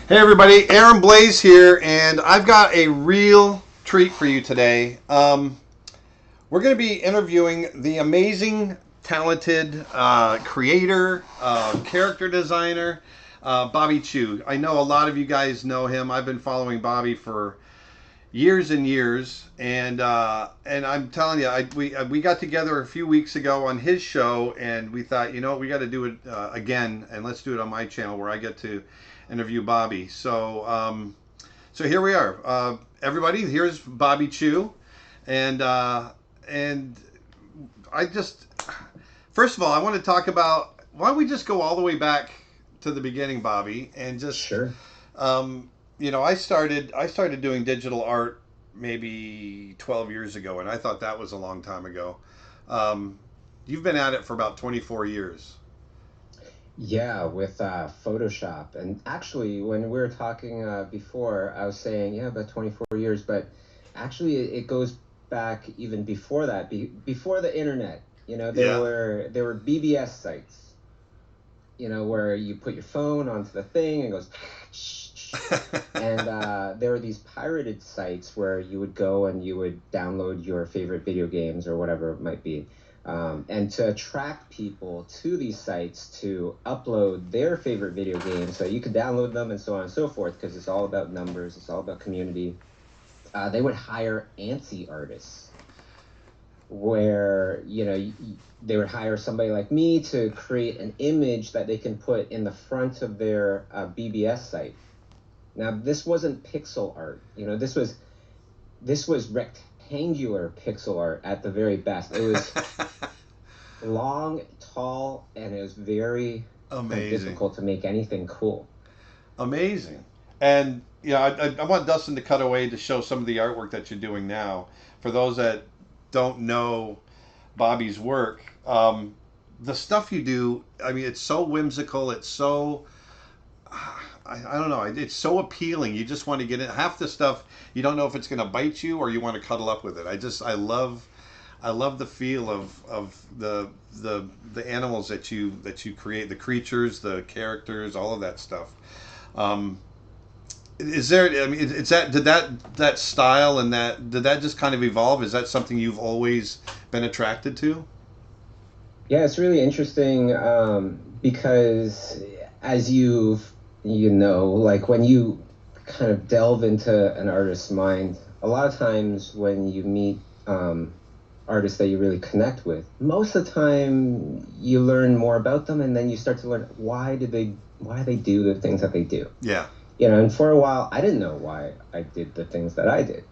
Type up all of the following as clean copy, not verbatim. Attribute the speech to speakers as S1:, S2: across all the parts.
S1: Hey everybody, Aaron Blaise here, and I've got a real treat for you today. We're going to be interviewing the amazing, talented creator, character designer, Bobby Chiu. I know a lot of you guys know him. I've been following Bobby for years and years, and I'm telling you, we got together a few weeks ago on his show, and we thought, we got to do it again, and let's do it on my channel where I get to interview Bobby. So here we are, everybody. Here's Bobby Chiu, and I just first of all I want to talk about why don't we just go all the way back to the beginning, Bobby, and just
S2: Sure.
S1: I started doing digital art maybe 12 years ago, and I thought that was a long time ago. You've been at it for about 24 years.
S2: Yeah, with Photoshop. And actually, when we were talking before, I was saying, yeah, about 24 years, but actually it goes back even before that, before the internet.
S1: Yeah.
S2: There were BBS sites, where you put your phone onto the thing and it goes and there were these pirated sites where you would go and you would download your favorite video games or whatever it might be. And to attract people to these sites to upload their favorite video games so you could download them and so on and so forth, because it's all about numbers, it's all about community. They would hire ANSI artists where, they would hire somebody like me to create an image that they can put in the front of their BBS site. Now, this wasn't pixel art. This was rectangular pixel art at the very best. It was long, tall, and it was very
S1: Amazing.
S2: difficult to make anything cool.
S1: Amazing. And I want Dustin to cut away to show some of the artwork that you're doing now. For those that don't know Bobby's work, the stuff you do, I mean, it's so whimsical. It's so I don't know. It's so appealing. You just want to get in. Half the stuff you don't know if it's going to bite you or you want to cuddle up with it. I love the feel of the animals that you create, the creatures, the characters, all of that stuff. Um, is there? I mean, it's that did that style and did that just kind of evolve? Is that something you've always been attracted to?
S2: Yeah, it's really interesting because as like when you kind of delve into an artist's mind, a lot of times when you meet artists that you really connect with, most of the time you learn more about them, and then you start to learn why they do the things that they do.
S1: Yeah.
S2: And for a while I didn't know why I did the things that I did.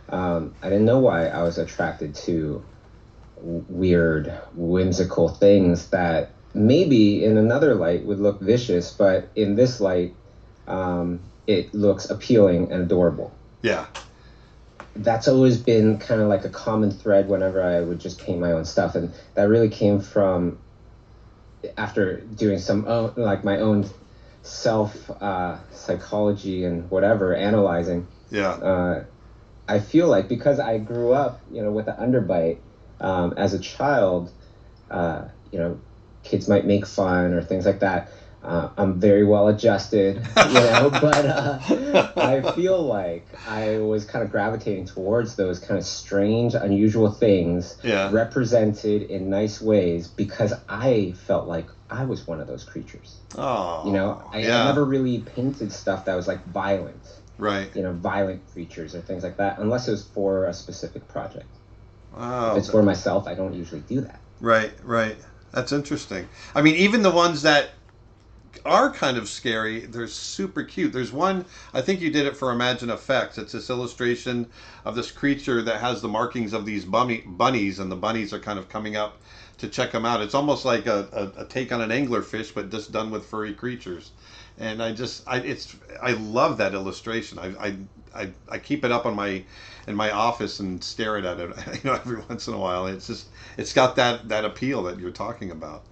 S2: I didn't know why I was attracted to weird, whimsical things that maybe in another light would look vicious, but in this light, it looks appealing and adorable.
S1: Yeah.
S2: That's always been kind of like a common thread whenever I would just paint my own stuff, and that really came from after doing my own self psychology and whatever analyzing.
S1: Yeah.
S2: I feel like because I grew up, with an underbite as a child, kids might make fun or things like that. I'm very well adjusted, but I feel like I was kind of gravitating towards those kind of strange, unusual things represented in nice ways because I felt like I was one of those creatures.
S1: Oh.
S2: I never really painted stuff that was like violent.
S1: Right.
S2: Violent creatures or things like that, unless it was for a specific project.
S1: Wow.
S2: If it's for myself, I don't usually do that.
S1: Right. Right. That's interesting. I mean, even the ones that are kind of scary, they're super cute. There's one, I think you did it for Imagine Effects. It's this illustration of this creature that has the markings of these bunnies, and the bunnies are kind of coming up to check them out. It's almost like a take on an anglerfish, but just done with furry creatures. And I love that illustration. I keep it up in my office and stare at it, every once in a while. It's got that appeal that you're talking about.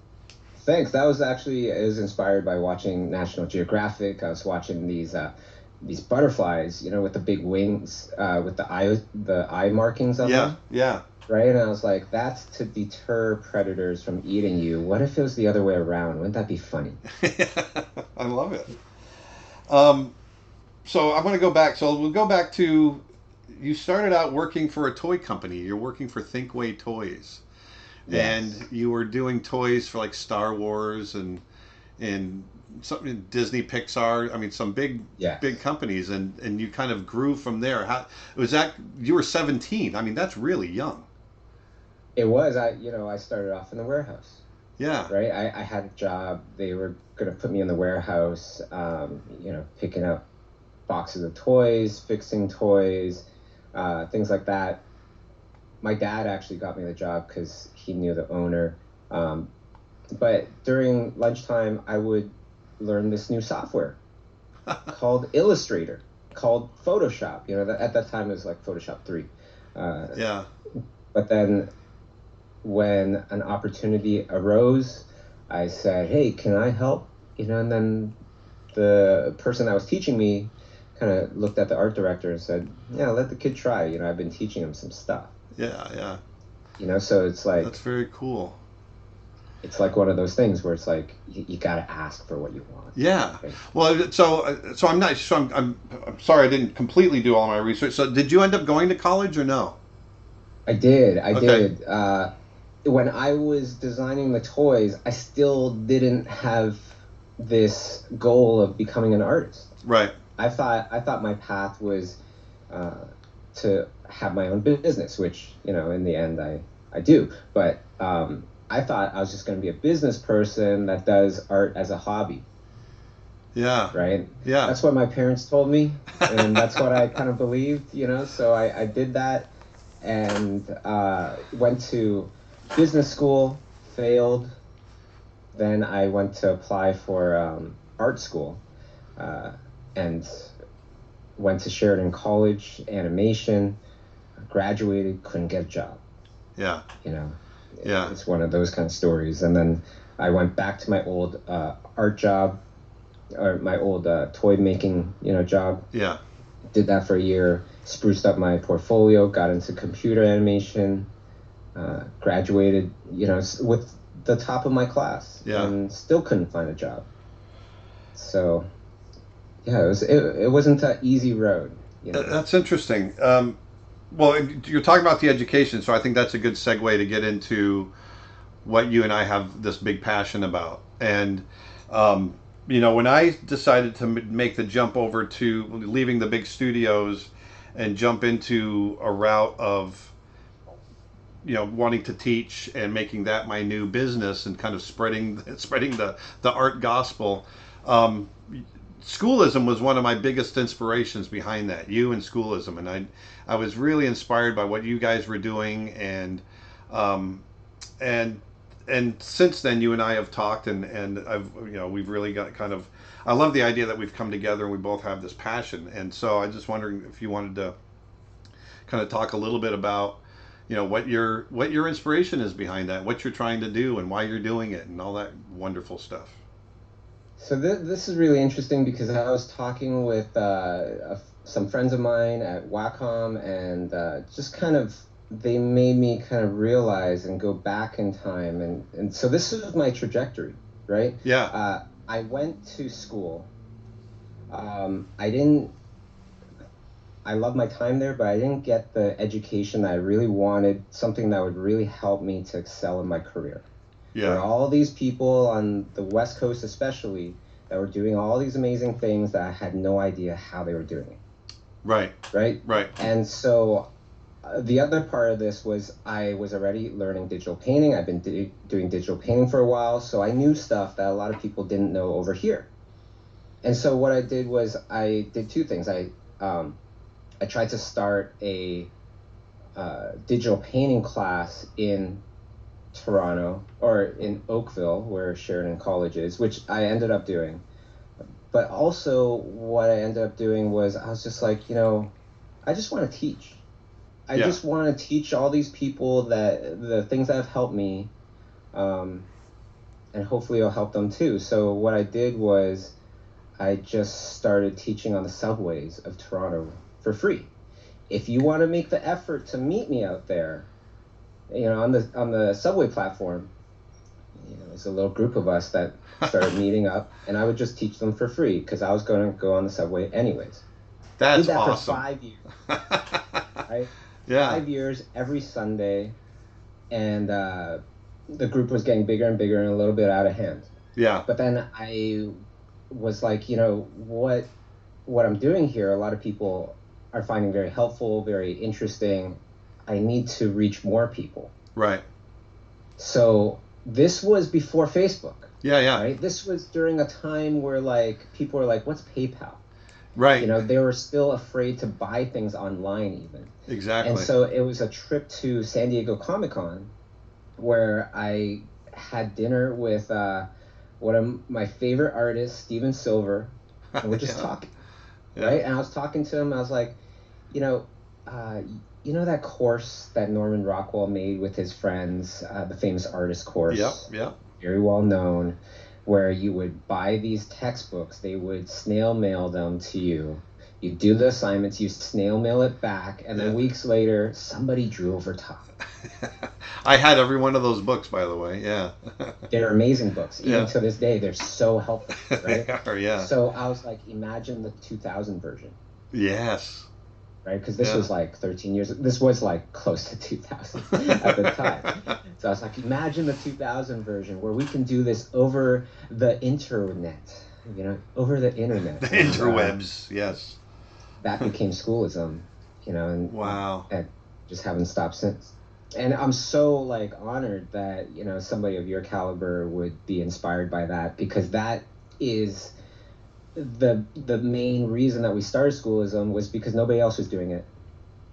S2: Thanks. That was actually, it was inspired by watching National Geographic. I was watching these butterflies, with the big wings, with the eye markings on them.
S1: Yeah.
S2: Right? And I was like, that's to deter predators from eating you. What if it was the other way around? Wouldn't that be funny?
S1: I love it. So I want to go back. So we'll go back to you started out working for a toy company. You're working for Thinkway Toys, and
S2: Yes.
S1: you were doing toys for like Star Wars and something Disney, Pixar. I mean, some big
S2: Yes.
S1: companies, and you kind of grew from there. How was that? You were 17. I mean, that's really young.
S2: It was. I started off in the warehouse,
S1: Yeah,
S2: right? I had a job. They were going to put me in the warehouse, picking up boxes of toys, fixing toys, things like that. My dad actually got me the job because he knew the owner. But during lunchtime, I would learn this new software called Illustrator, called Photoshop. At that time it was like Photoshop 3. Uh,
S1: yeah,
S2: but then when an opportunity arose, I said, "Hey, can I help?" And then the person that was teaching me kind of looked at the art director and said, "Yeah, let the kid try. I've been teaching him some stuff."
S1: yeah, yeah.
S2: So it's
S1: That's
S2: like
S1: very cool.
S2: one of those things where it's like you got to ask for what you want.
S1: Yeah.
S2: Right?
S1: Well, so I'm not. So I'm sorry I didn't completely do all my research. So did you end up going to college or no?
S2: I did. I
S1: Okay.
S2: did. When I was designing the toys, I still didn't have this goal of becoming an artist.
S1: Right.
S2: I thought my path was uh, to have my own business, which in the end I do. But I thought I was just going to be a business person that does art as a hobby,
S1: Yeah.
S2: right?
S1: Yeah.
S2: That's what my parents told me, and that's what I kind of believed. So I did that and went to business school, failed. Then I went to apply for art school uh, and went to Sheridan College, animation, graduated, couldn't get a job.
S1: Yeah.
S2: You know,
S1: Yeah.
S2: it's one of those kind of stories. And then I went back to my old art job or my old toy making, job.
S1: Yeah.
S2: Did that for a year, spruced up my portfolio, got into computer animation, graduated, with the top of my class,
S1: Yeah.
S2: and still couldn't find a job. So yeah, it wasn't an easy road.
S1: That's interesting. Well, you're talking about the education, so I think that's a good segue to get into what you and I have this big passion about. And when I decided to make the jump over to leaving the big studios and jump into a route of wanting to teach and making that my new business and kind of spreading the art gospel. Um, Schoolism was one of my biggest inspirations behind that. You and Schoolism, and I was really inspired by what you guys were doing, um, and and since then you and I have talked, and I've we've really got kind of. I love the idea that we've come together and we both have this passion, and so I just wondering if you wanted to kind of talk a little bit about what your inspiration is behind that, what you're trying to do, and why you're doing it, and all that wonderful stuff.
S2: So this is really interesting because I was talking with some friends of mine at Wacom, and just kind of they made me kind of realize and go back in time, and so this is my trajectory, right?
S1: Yeah,
S2: I went to school. I didn't. I love my time there, but I didn't get the education that I really wanted, something that would really help me to excel in my career. There are
S1: yeah,
S2: all these people on the West Coast, especially, that were doing all these amazing things that I had no idea how they were doing it,
S1: right,
S2: right?
S1: right,
S2: And so the other part of this was I was already learning digital painting. I've been doing digital painting for a while, so I knew stuff that a lot of people didn't know over here. And so what I did was I did two things. I tried to start a digital painting class in Toronto or in Oakville, where Sheridan College is, which I ended up doing. But also, what I ended up doing was I was just like, I just want to teach. I
S1: yeah,
S2: just want to teach all these people that the things that have helped me, um, and hopefully it'll help them too. So what I did was I just started teaching on the subways of Toronto for free. If you want to make the effort to meet me out there, on the subway platform, there's a little group of us that started meeting up, and I would just teach them for free because I was going to go on the subway anyways.
S1: That's
S2: Did that for
S1: awesome.
S2: 5 years, right?
S1: Yeah.
S2: 5 years every Sunday, and the group was getting bigger and bigger and a little bit out of hand.
S1: Yeah.
S2: But then I was like, what I'm doing here, a lot of people are finding very helpful, very interesting. I need to reach more people.
S1: Right.
S2: So this was before Facebook.
S1: Yeah, yeah.
S2: Right? This was during a time where like people were like, what's PayPal?
S1: Right.
S2: They were still afraid to buy things online even.
S1: Exactly.
S2: And so it was a trip to San Diego Comic-Con where I had dinner with one of my favorite artists, Steven Silver, and we're just talking, right? And I was talking to him. I was like, that course that Norman Rockwell made with his friends, the famous artist course.
S1: Yep.
S2: Very well known, where you would buy these textbooks. They would snail mail them to you. You do the assignments, you snail mail it back, and then weeks later, somebody drew over top.
S1: I had every one of those books, by the way. Yeah.
S2: They're amazing books. Even to this day, they're so helpful, right?
S1: They are, yeah.
S2: So I was like, imagine the 2000 version.
S1: Yes.
S2: Right? Because this was like 13 years. This was like close to 2000 at the time. So I was like, imagine the 2000 version where we can do this over the internet, over the internet.
S1: The interwebs, yes.
S2: That became Schoolism, and
S1: wow.
S2: And just haven't stopped since. And I'm so like honored that, somebody of your caliber would be inspired by that, because that is the main reason that we started Schoolism, was because nobody else was doing it.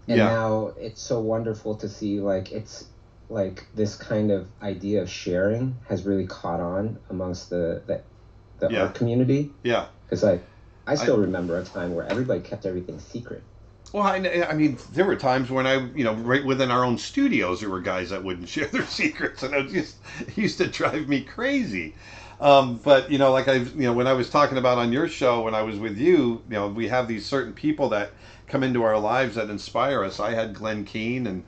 S2: And now it's so wonderful to see like it's like this kind of idea of sharing has really caught on amongst the art community.
S1: Yeah.
S2: Because like I still remember a time where everybody kept everything secret.
S1: Well, I mean, there were times when right within our own studios, there were guys that wouldn't share their secrets, and it used to drive me crazy. But like when I was talking about on your show when I was with you, we have these certain people that come into our lives that inspire us. I had Glenn Keane, and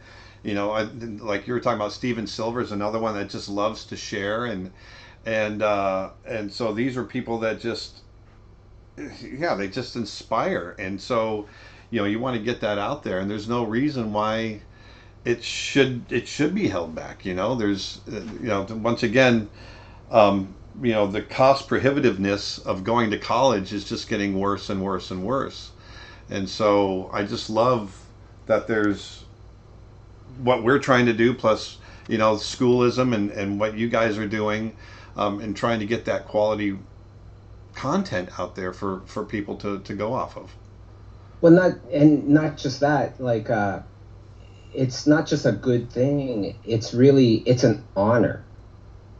S1: like you were talking about, Steven Silver is another one that just loves to share, and so these are people that they just inspire, and so you want to get that out there, and there's no reason why it should be held back. There's once again, the cost prohibitiveness of going to college is just getting worse and worse and worse, and so I just love that there's what we're trying to do, plus Schoolism and what you guys are doing, and trying to get that quality content out there for people to go off of.
S2: Well, not just that, like it's not just a good thing, it's an honor.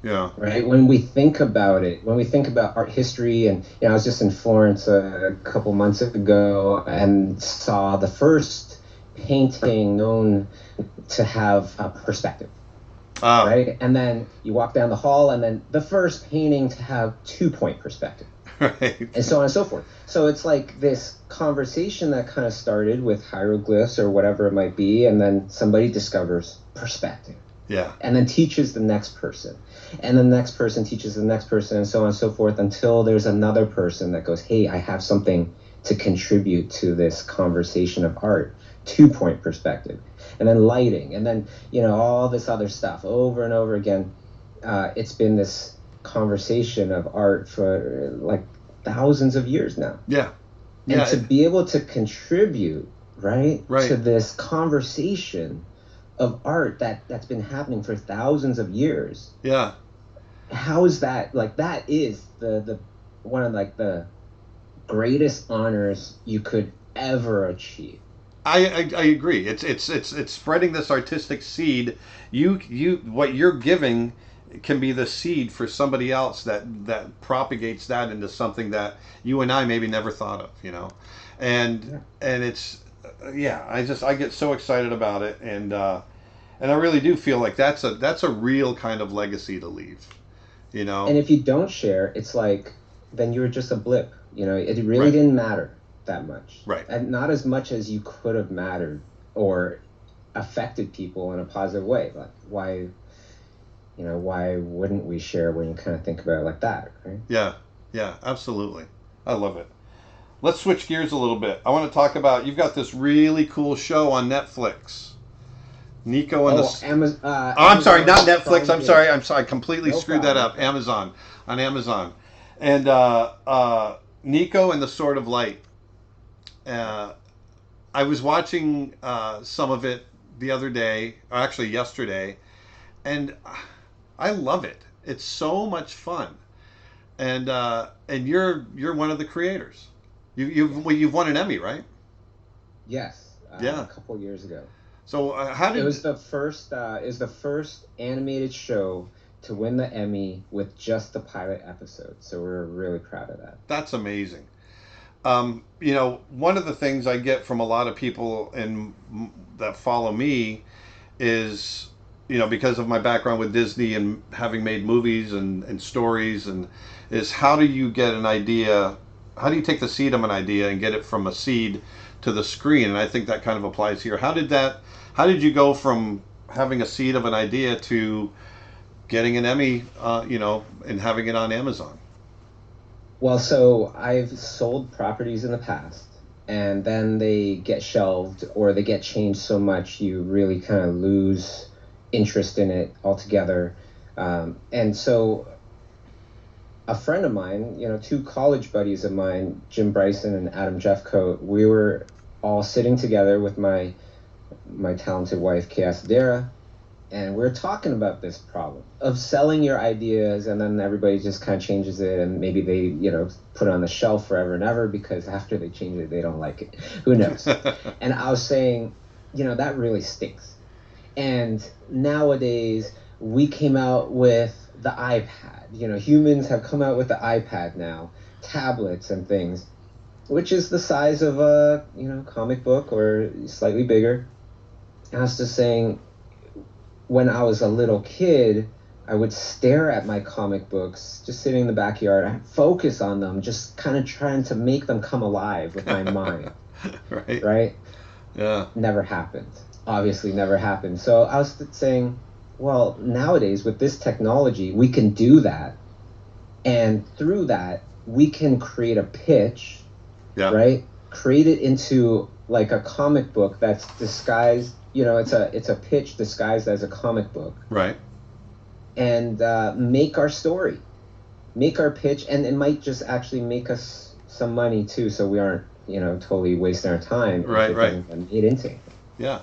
S1: Yeah.
S2: Right? When we think about it, when we think about art history, and I was just in Florence a couple months ago and saw the first painting known to have a perspective. Right? And then you walk down the hall, and then the first painting to have 2-point perspective.
S1: Right.
S2: And so on and so forth. So it's like this conversation that kind of started with hieroglyphs or whatever it might be, and then somebody discovers perspective.
S1: Yeah.
S2: And then teaches the next person. And the next person teaches the next person, and so on and so forth, until there's another person that goes, hey, I have something to contribute to this conversation of art. 2-point perspective. And then lighting. And then, all this other stuff over and over again. It's been this conversation of art for like thousands of years now.
S1: Yeah.
S2: And to be able to contribute, right, to this conversation of art that's been happening for thousands of years.
S1: Yeah.
S2: How is that? Like, that is the one of like the greatest honors you could ever achieve.
S1: I agree. It's spreading this artistic seed. What you're giving can be the seed for somebody else that propagates that into something that you and I maybe never thought of, and it's I get so excited about it, and I really do feel like that's a real kind of legacy to leave,
S2: And if you don't share, it's like then you're just a blip, It really didn't matter that much,
S1: right?
S2: And not as much as you could have mattered or affected people in a positive way. Like why wouldn't we share when you kind of think about it like that, right?
S1: Yeah, absolutely. I love it. let's switch gears a little bit. I want to talk about, you've got this really cool show on Netflix. Nico and
S2: Oh,
S1: the. Oh, I'm sorry, not
S2: Amazon
S1: Netflix.
S2: Prime
S1: I'm sorry.
S2: Video.
S1: I'm sorry. I completely
S2: No
S1: screwed that
S2: problem. No
S1: up.
S2: problem.
S1: Amazon, on Amazon, and Nico and the Sword of Light. Uh, I was watching some of it the other day, or actually yesterday, and I love it. It's so much fun, and you're one of the creators. You've won an Emmy, right?
S2: Yes, a
S1: Yeah.
S2: couple years ago.
S1: So how
S2: It
S1: did?
S2: was the first. It was the first animated show to win the Emmy with just the pilot episode. So we're really proud of that.
S1: That's amazing. One of the things I get from a lot of people that follow me is, because of my background with Disney and having made movies and stories, and is how do you get an idea? How do you take the seed of an idea and get it from a seed to the screen? And I think that kind of applies here. How did you go from having a seed of an idea to getting an Emmy, and having it on Amazon?
S2: Well, so I've sold properties in the past, and then they get shelved or they get changed so much you really kind of lose interest in it altogether. And so a friend of mine, two college buddies of mine, Jim Bryson and Adam Jeffcoat, we were all sitting together with my talented wife, Kea Dara, and we're talking about this problem of selling your ideas and then everybody just kind of changes it and maybe they, put it on the shelf forever and ever because after they change it, they don't like it. Who knows? And I was saying, that really stinks. And nowadays we came out with the iPad. Humans have come out with the iPad now, tablets and things, which is the size of a, comic book or slightly bigger. And I was just saying, when I was a little kid, I would stare at my comic books, just sitting in the backyard. I'd focus on them, just kind of trying to make them come alive with my mind.
S1: Right.
S2: Right?
S1: Yeah.
S2: Never happened. Obviously never happened. So I was saying, well, nowadays with this technology, we can do that. And through that, we can create a pitch,
S1: Yeah.
S2: right? Create it into like a comic book that's disguised, it's a pitch disguised as a comic book.
S1: Right.
S2: And make our story, make our pitch, and it might just actually make us some money too, so we aren't, totally wasting our time.
S1: Right.
S2: And made into.
S1: Yeah.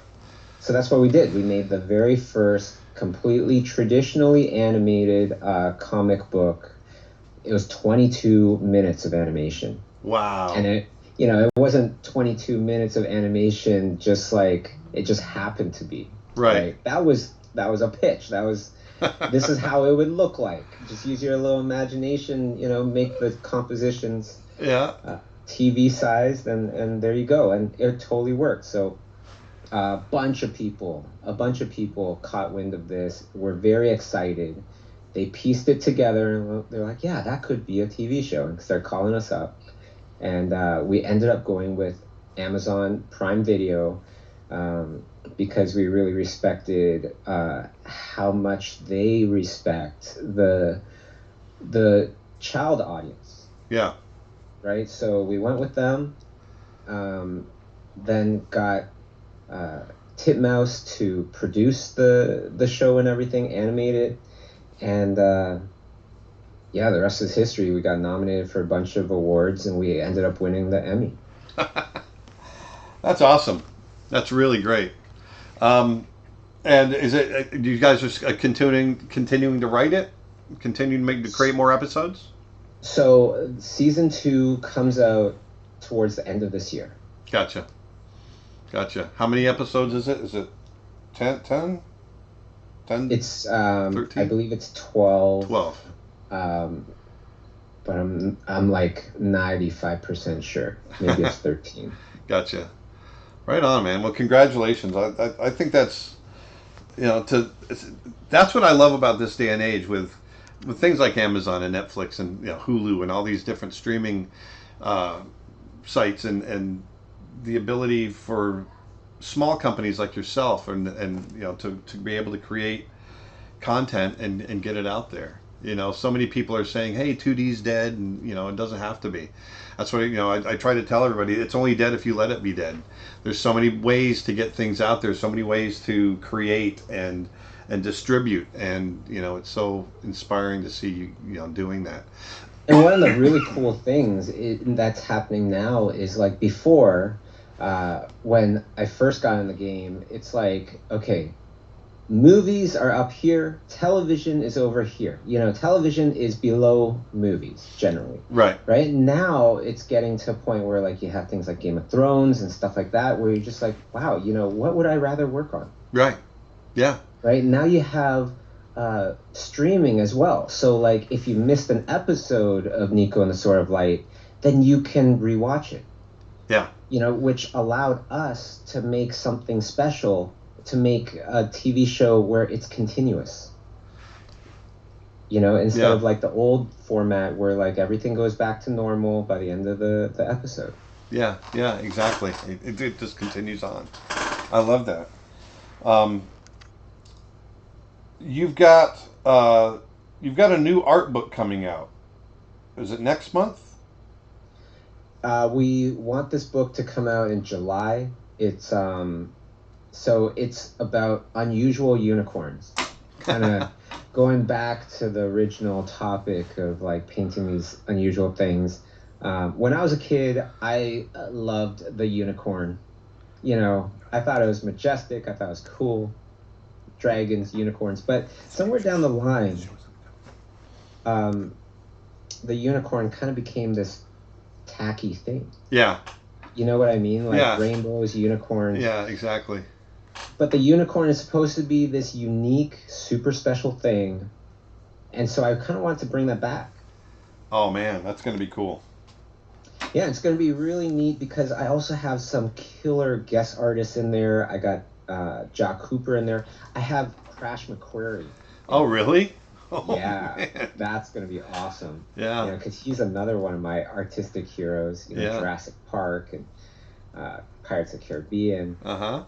S2: So that's what we did. We made the very first completely traditionally animated comic book. It was 22 minutes of animation.
S1: Wow.
S2: And it wasn't 22 minutes of animation just like it just happened to be.
S1: Right.
S2: That was a pitch. That was this is how it would look like. Just use your little imagination, make the compositions TV sized, and there you go. And it totally worked. So a bunch of people caught wind of this, were very excited. They pieced it together and they're like, yeah, that could be a TV show, and started calling us up. And we ended up going with Amazon Prime Video because we really respected how much they respect the child audience.
S1: Yeah.
S2: Right? So we went with them, then got Titmouse to produce the show and everything, animate it, and the rest is history. We got nominated for a bunch of awards, and we ended up winning the Emmy.
S1: That's awesome. That's really great. And is it? Do you guys are continuing to write it? Continuing to create more episodes?
S2: So season 2 comes out towards the end of this year.
S1: Gotcha. How many episodes is it? Is it 10? 10?
S2: It's
S1: 13?
S2: I believe it's 12.
S1: 12.
S2: But I'm like 95% sure. Maybe it's 13.
S1: Gotcha. Right on, man. Well, congratulations. I think that's that's what I love about this day and age with things like Amazon and Netflix and Hulu and all these different streaming sites and the ability for small companies like yourself and to be able to create content and get it out there. You know, so many people are saying, "Hey, 2D's dead," and you know, it doesn't have to be. That's what I try to tell everybody. It's only dead if you let it be dead. There's so many ways to get things out there. So many ways to create and distribute, and you know, it's so inspiring to see you know doing that.
S2: And one of the really cool things that's happening now is like before, when I first got in the game, it's like, okay, movies are up here, television is over here. You know, television is below movies generally.
S1: Right.
S2: Right now, it's getting to a point where like you have things like Game of Thrones and stuff like that, where you're just like, wow, you know, what would I rather work on?
S1: Right. Yeah.
S2: Right now you have streaming as well. So like if you missed an episode of Nico and the Sword of Light, then you can rewatch it.
S1: Yeah.
S2: You know, which allowed us to make something special, to make a TV show where it's continuous. You know, instead of like the old format where like everything goes back to normal by the end of the episode.
S1: Yeah, yeah, exactly. It just continues on. I love that. You've got a new art book coming out. Is it next month?
S2: We want this book to come out in July. It's so it's about unusual unicorns, kind of going back to the original topic of like painting these unusual things. When I was a kid, I loved the unicorn. You know, I thought it was majestic. I thought it was cool. Dragons, unicorns. But somewhere down the line, the unicorn kind of became this tacky thing.
S1: Yeah.
S2: You know what I mean? Like rainbows, unicorns.
S1: Yeah, exactly.
S2: But the unicorn is supposed to be this unique, super special thing. And so I kind of wanted to bring that back.
S1: Oh, man, that's going to be cool.
S2: Yeah, it's going to be really neat because I also have some killer guest artists in there. I got Jock Cooper in there. I have Crash McQuarrie.
S1: Oh, really? Oh,
S2: yeah,
S1: man.
S2: That's going to be awesome.
S1: Yeah.
S2: You know, because he's another one of my artistic heroes. You know, Jurassic Park and Pirates of the Caribbean.
S1: Uh-huh.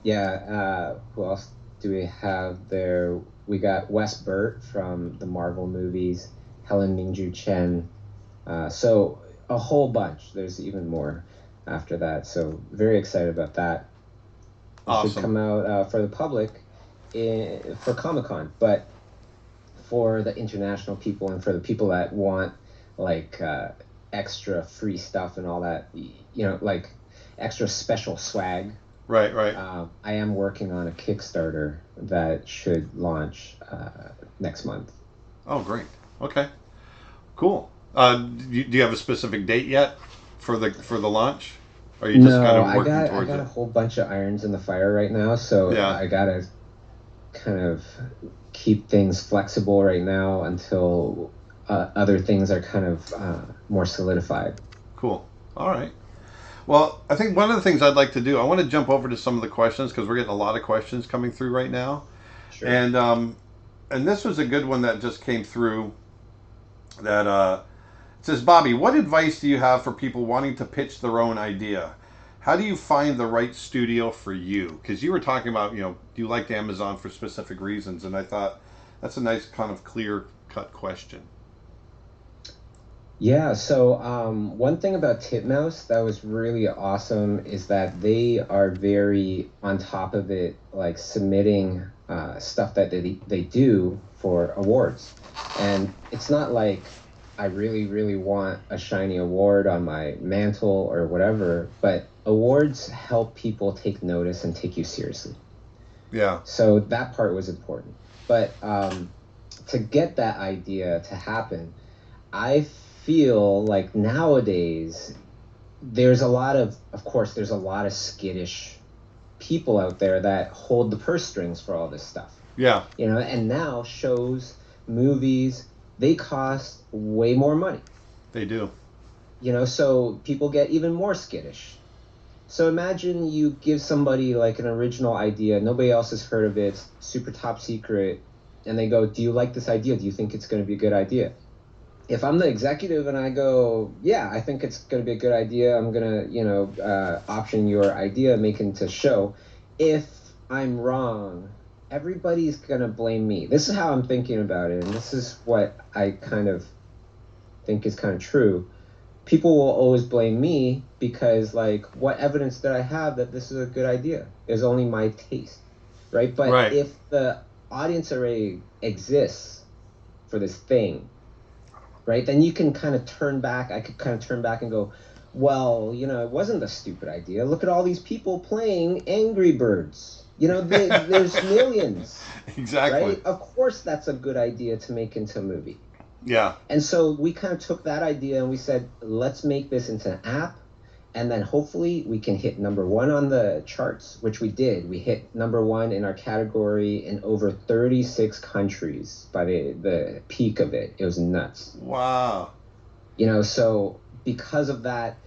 S2: Who else do we have there? We got Wes Burt from the Marvel movies, Helen Mingju Chen. So a whole bunch. There's even more after that. So very excited about that. It should come out for the public for Comic-Con, but for the international people and for the people that want like extra free stuff and all that, you know, like extra special swag.
S1: Right.
S2: I am working on a Kickstarter that should launch next month.
S1: Oh, great. Okay. Cool. Do you have a specific date yet for the launch? Or are you just kind of working towards it?
S2: I got a whole bunch of irons in the fire right now, so I gotta kind of keep things flexible right now until other things are kind of more solidified.
S1: Cool. All right. Well, I think one of the things I'd like to do, I want to jump over to some of the questions because we're getting a lot of questions coming through right now.
S2: Sure.
S1: And this was a good one that just came through that it says, Bobby, what advice do you have for people wanting to pitch their own idea? How do you find the right studio for you? Because you were talking about, you know, you liked Amazon for specific reasons, and I thought that's a nice kind of clear-cut question.
S2: Yeah, so one thing about Titmouse that was really awesome is that they are very on top of it, like submitting stuff that they do for awards. And it's not like I really, really want a shiny award on my mantle or whatever, but awards help people take notice and take you seriously.
S1: Yeah.
S2: So that part was important. But to get that idea to happen, I feel like nowadays there's a lot of course, there's a lot of skittish people out there that hold the purse strings for all this stuff.
S1: Yeah.
S2: You know, and now shows, movies, they cost way more money.
S1: They do.
S2: You know, so people get even more skittish. So imagine you give somebody like an original idea, nobody else has heard of it, it's super top secret, and they go, do you like this idea? Do you think it's going to be a good idea? If I'm the executive and I go, yeah, I think it's going to be a good idea, I'm going to, option your idea, make it into show. If I'm wrong, everybody's gonna blame me. This is how I'm thinking about it, and this is what I kind of think is kind of true. People will always blame me because, like, what evidence did I have that this is a good idea? It's only my taste, right? But
S1: Right.
S2: if the audience already exists for this thing, right, then you can kind of turn back. I could kind of turn back and go, well, it wasn't a stupid idea. Look at all these people playing Angry Birds. There's millions,
S1: Exactly.
S2: right? Of course, that's a good idea to make into a movie.
S1: Yeah.
S2: And so we kind of took that idea and we said, let's make this into an app. And then hopefully we can hit #1 on the charts, which we did. We hit #1 in our category in over 36 countries by the peak of it. It was nuts.
S1: Wow.
S2: So because of that,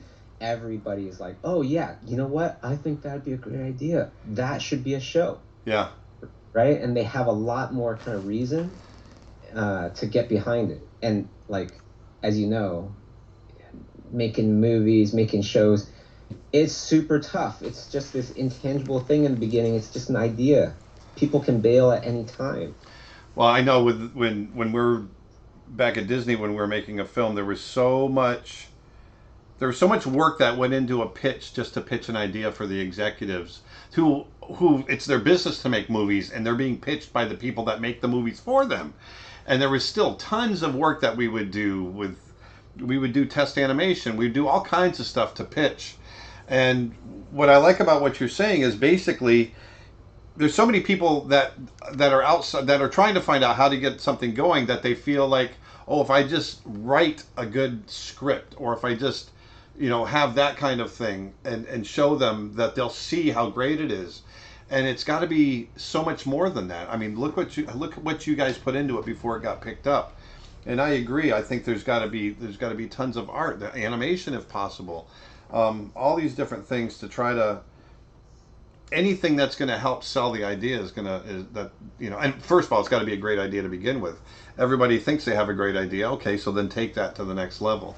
S2: everybody is like, oh, yeah, you know what? I think that'd be a great idea. That should be a show.
S1: Yeah.
S2: Right? And they have a lot more kind of reason to get behind it. And, like, as you know, making movies, making shows, it's super tough. It's just this intangible thing in the beginning. It's just an idea. People can bail at any time.
S1: Well, I know when we're back at Disney, when we were making a film, there was so much work that went into a pitch, just to pitch an idea for the executives who it's their business to make movies, and they're being pitched by the people that make the movies for them. And there was still tons of work that we would do test animation. We'd do all kinds of stuff to pitch. And what I like about what you're saying is basically there's so many people that are outside, that are trying to find out how to get something going, that they feel like, oh, if I just write a good script, or if I just have that kind of thing, and show them, that they'll see how great it is. And it's got to be so much more than that. I mean, look what you guys put into it before it got picked up. And I agree. I think there's got to be tons of art, the animation if possible, all these different things to try to, anything that's going to help sell the idea is that. And first of all, it's got to be a great idea to begin with. Everybody thinks they have a great idea. Okay, so then take that to the next level.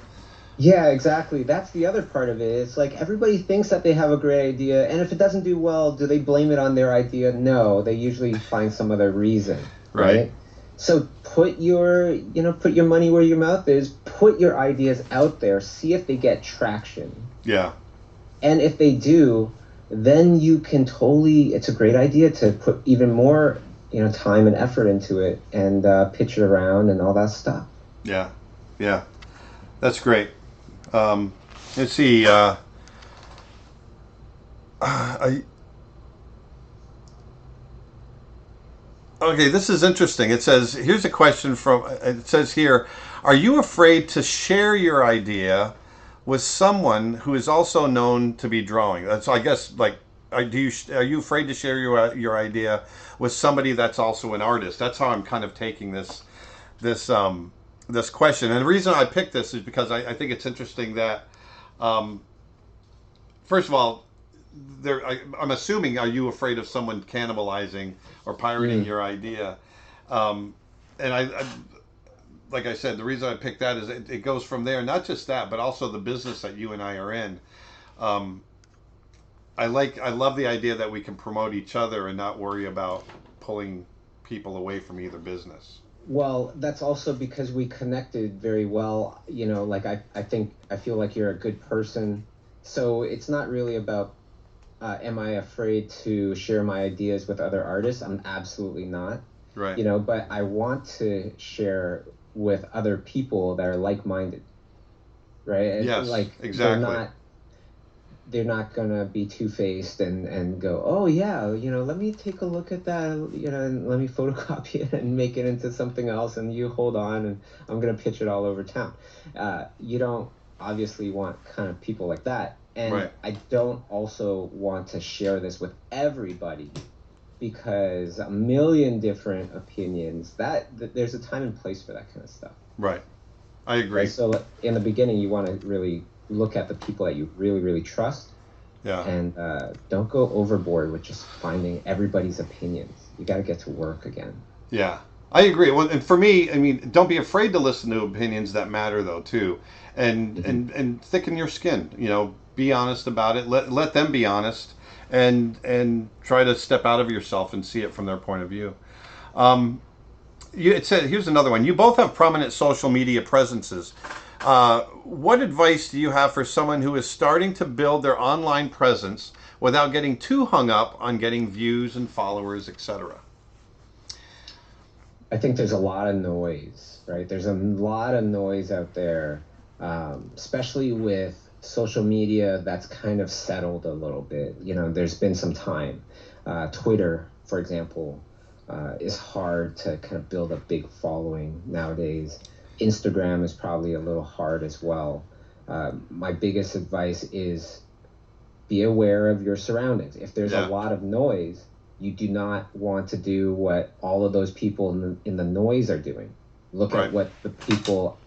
S2: Yeah, exactly. That's the other part of it. It's like everybody thinks that they have a great idea, and if it doesn't do well, do they blame it on their idea? No, they usually find some other reason, right? So put your money where your mouth is. Put your ideas out there. See if they get traction.
S1: Yeah.
S2: And if they do, then you can it's a great idea to put even more, time and effort into it, and pitch it around and all that stuff.
S1: Yeah. Yeah. That's great. Let's see. Okay, this is interesting. Here's a question it says here, are you afraid to share your idea with someone who is also known to be drawing? That's, I guess, like, are you afraid to share your idea with somebody that's also an artist? That's how I'm kind of taking this question. And the reason I picked this is because I think it's interesting that, first of all, I'm assuming, are you afraid of someone cannibalizing or pirating your idea? And I, like I said, the reason I picked that is it goes from there. Not just that, but also the business that you and I are in. I love the idea that we can promote each other and not worry about pulling people away from either business.
S2: Well, that's also because we connected very well. Like I feel like you're a good person. So it's not really about, am I afraid to share my ideas with other artists? I'm absolutely not.
S1: Right.
S2: But I want to share with other people that are like-minded. Right?
S1: Yes,
S2: like,
S1: exactly.
S2: They're not gonna be two-faced and go, oh yeah, let me take a look at that, and let me photocopy it and make it into something else, and you hold on, and I'm gonna pitch it all over town. You don't obviously want kind of people like that, and
S1: right.
S2: I don't also want to share this with everybody, because a million different opinions, that there's a time and place for that kind of stuff.
S1: Right, I agree.
S2: Right? So in the beginning, you want to really look at the people that you really, really trust.
S1: Yeah.
S2: And don't go overboard with just finding everybody's opinions. You got to get to work again.
S1: Yeah, I agree. Well, and for me, I mean, don't be afraid to listen to opinions that matter, though, too, and thicken your skin. Be honest about it. Let them be honest, and try to step out of yourself and see it from their point of view. Um, it said here's another one. You both have prominent social media presences. What advice do you have for someone who is starting to build their online presence without getting too hung up on getting views and followers, etc.?
S2: I think there's a lot of noise, right? There's a lot of noise out there, especially with social media that's kind of settled a little bit. You know, there's been some time. Twitter, for example, is hard to kind of build a big following nowadays. Instagram is probably a little hard as well. My biggest advice is be aware of your surroundings. If there's a lot of noise, you do not want to do what all of those people in the noise are doing. Look at what the people